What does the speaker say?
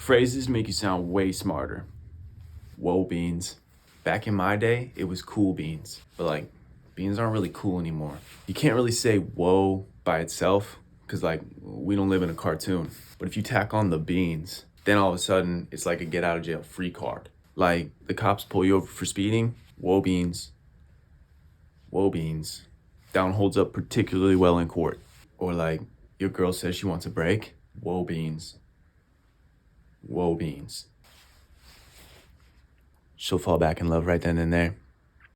Phrases make you sound way smarter. Whoa, beans. Back in my day, it was cool beans. But like, beans aren't really cool anymore. You can't really say whoa by itself, because like, we don't live in a cartoon. But if you tack on the beans, then all of a sudden, it's like a get out of jail free card. Like, the cops pull you over for speeding, whoa, beans. Whoa, beans. That one holds up particularly well in court. Or like, your girl says she wants a break, whoa, beans. Whoa, beans. She'll fall back in love right then and there.